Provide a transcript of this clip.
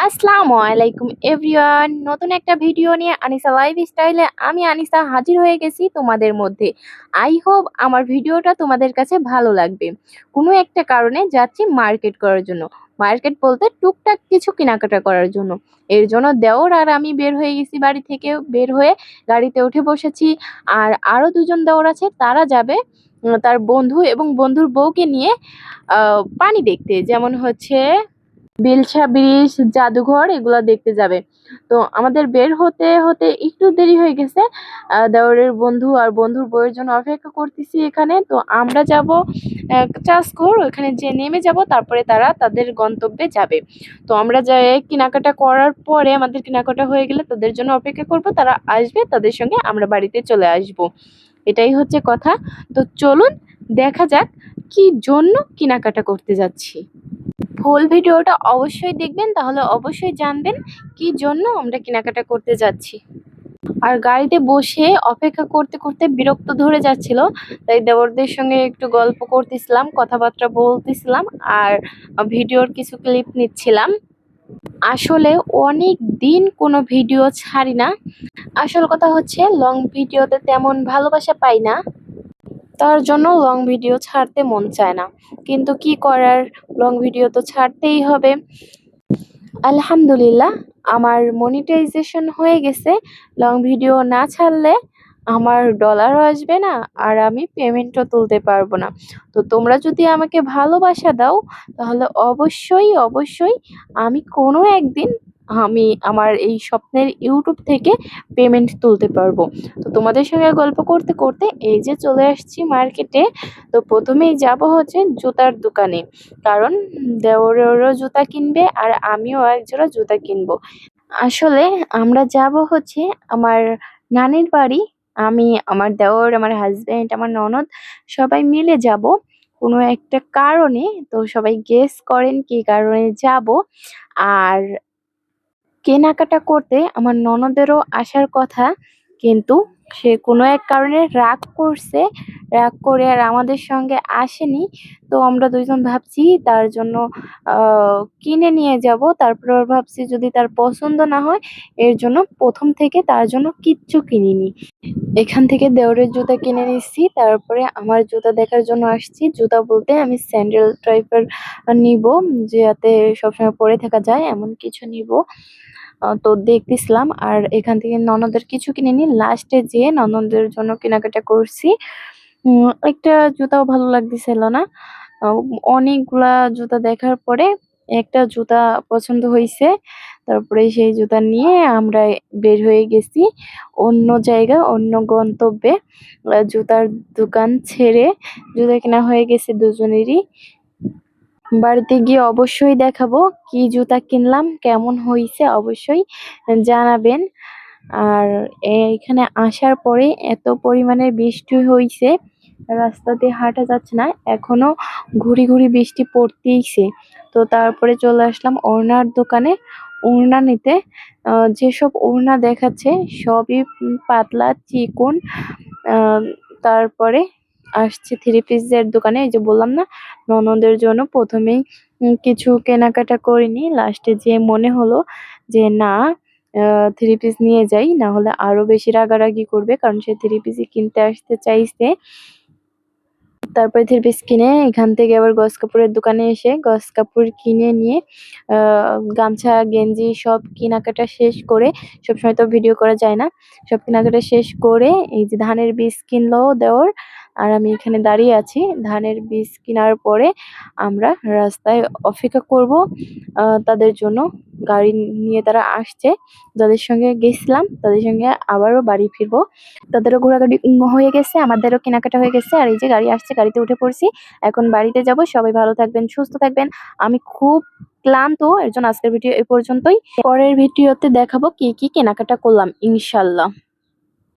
আসসালামু আলাইকুম এভরিওয়ান, নতুন একটা ভিডিও নিয়ে আনিসা লাইফস্টাইলে আমি আনিসা হাজির হয়ে গেছি তোমাদের মধ্যে। আই হোপ আমার ভিডিওটা তোমাদের কাছে ভালো লাগবে। কোনো একটা কারণে যাচ্ছি মার্কেট করার জন্য। মার্কেট বলতে টুকটাক কিছু কেনাকাটা করার জন্য। এর জন্য দেওর আর আমি বের হয়ে গেছি, বাড়ি থেকে বের হয়ে গাড়িতে উঠে বসেছি। আর আরো দুজন দেওর আছে, তারা যাবে তার বন্ধু এবং বন্ধুর বউকে নিয়ে পানি দেখতে, যেমন হচ্ছে বিলসা ব্রিজ, জাদুঘর, এগুলো দেখতে যাবে। তো আমাদের বের হতে হতে একটু দেরি হয়ে গেছে। দেওরের বন্ধু আর বন্ধুর বউয়ের জন্য অপেক্ষা করতেছি এখানে। তো আমরা যাব চাষঘর, ওখানে যে নেমে যাব, তারপরে তারা তাদের গন্তব্যে যাবে। তো আমরা যাই কেনাকাটা করার পরে, আমাদের কেনাকাটা হয়ে গেলে তাদের জন্য অপেক্ষা করব, তারা আসবে, তাদের সঙ্গে আমরা বাড়িতে চলে আসব। এটাই হচ্ছে কথা। তো চলুন দেখা যাক কি জন্য কেনাকাটা করতে যাচ্ছি। ফুল ভিডিওটা অবশ্যই দেখবেন, তাহলে অবশ্যই জানবেন কি জন্য আমরা কেনাকাটা করতে যাচ্ছি। আর গাড়িতে বসে অপেক্ষা করতে করতে বিরক্ত ধরে যাচ্ছিল, তাই দেবরদের সঙ্গে একটু গল্প করতেছিলাম, কথাবার্তা বলতেছিলাম, আর ভিডিওর কিছু ক্লিপ নিচ্ছিলাম। আসলে অনেক দিন কোনো ভিডিও ছাড়ি না। আসল কথা হচ্ছে লং ভিডিওতে তেমন ভালোবাসা পাই না, তার জন্য লং ভিডিও ছাড়তে মন চায় না। কিন্তু কি করার, লং ভিডিও তো ছাড়তেই হবে। আলহামদুলিল্লাহ, আমার মনিটাইজেশন হয়ে গেছে। লং ভিডিও না ছাড়লে আমার ডলারও আসবে না, আর আমি পেমেন্টও তুলতে পারবো না। তো তোমরা যদি আমাকে ভালোবাসা দাও, তাহলে অবশ্যই অবশ্যই আমি কোনো একদিন আমার এই স্বপ্নের ইউটিউব থেকে পেমেন্ট তুলতে পারবো। তো তোমাদের সঙ্গে গল্প করতে করতে এই যে চলে আসছি মার্কেটে। তো প্রথমেই যাব হচ্ছে জুতার দোকানে, কারণ দেওরেরও জুতা কিনবে আর আমিও এক জোড়া জুতা কিনবো। আসলে আমরা যাব হচ্ছে আমার নানির বাড়ি। আমি, আমার দেওর, আমার হাজবেন্ড, আমার ননদ সবাই মিলে যাব কোনো একটা কারণে। তো সবাই গেস করেন কি কারণে যাব। আর কেনাকাটা করতে আমার ননদেরও আসার কথা, কিন্তু সে কোনো এক কারণে রাগ করছে। রাগ করে আর আমাদের সঙ্গে আসেনি। তো আমরা দুইজন ভাবছি তার জন্য কিনে নিয়ে যাব। তারপর আবার ভাবছি যদি তার পছন্দ না হয়, এর জন্য প্রথম থেকে তার জন্য কিচ্ছু কিনিনি। এখান থেকে দেওরের জুতা কিনে নিচ্ছি, তারপরে আমার জুতা দেখার জন্য আসছি। জুতা বলতে আমি স্যান্ডেল টাইপের নিব, যাতে সবসময় পরে থাকা যায় এমন কিছু নিব। তো দেখতেছিলাম, আর এখান থেকে ননদের কিছু কিনে নিই, লাস্টে যেয়ে ননদের জন্য কেনাকাটা করছি। একটা জুতাও ভালো লাগতেছিল না। আহ, অনেকগুলা জুতা দেখার পরে একটা জুতা পছন্দ হয়েছে। তারপরে সেই জুতা নিয়ে আমরা বের হয়ে গেছি অন্য জায়গা, অন্য গন্তব্যে। জুতার দোকান ছেড়ে জুতা কেনা হয়ে গেছে দুজনেরই। বাড়িতে গিয়ে অবশ্যই দেখাবো কি জুতা কিনলাম, কেমন হয়েছে অবশ্যই জানাবেন। আর এইখানে আসার পরে এত পরিমাণে বৃষ্টি হয়েছে, রাস্তা দিয়ে হাঁটা যাচ্ছে না, এখনো ঘুরি ঘুরি বৃষ্টি পড়তেইছে। তো তারপরে চলে আসলাম ওড়নার দোকানে ওড়না নিতে। যেসব ওড়না দেখাচ্ছে সবই পাতলা চিকন। তারপরে আসছে থ্রি পিসের দোকানে, এই যে বললাম না ননদের জন্য প্রথমেই কিছু কেনাকাটা করিনি, লাস্টে যে মনে হলো যে না, থ্রি পিস নিয়ে যাই, না হলে আরো বেশি রাগারাগি করবে, কারণ সে থ্রি পিসই কিনতে আসতে চাইছে। তারপরে থ্রি পিস কিনে এখান থেকে আবার গস কাপড়ের দোকানে এসে গস কাপড় কিনে নিয়ে গামছা গেঞ্জি সব কেনাকাটা শেষ করে, সবসময় তো ভিডিও করা যায় না, সব কেনাকাটা শেষ করে এই যে ধানের বীজ কিনলো দেওর, আর আমি এখানে দাঁড়িয়ে আছি। ধানের বীজ কেনার পরে আমরা রাস্তায় অপেক্ষা করব তাদের জন্য। গাড়ি নিয়ে তারা আসছে, যাদের সঙ্গে গেছিলাম তাদের সঙ্গে আবারও বাড়ি ফিরবো। তাদেরও ঘোরাঘুরি হয়ে গেছে, আমাদেরও কেনাকাটা হয়ে গেছে, আর এই যে গাড়ি আসছে, গাড়িতে উঠে পড়ছি। এখন বাড়িতে যাব। সবাই ভালো থাকবেন, সুস্থ থাকবেন। আমি খুব ক্লান্ত, এর জন্য আজকের ভিডিও এই পর্যন্তই। পরের ভিডিওতে দেখাবো কি কি কেনাকাটা করলাম ইনশাল্লাহ।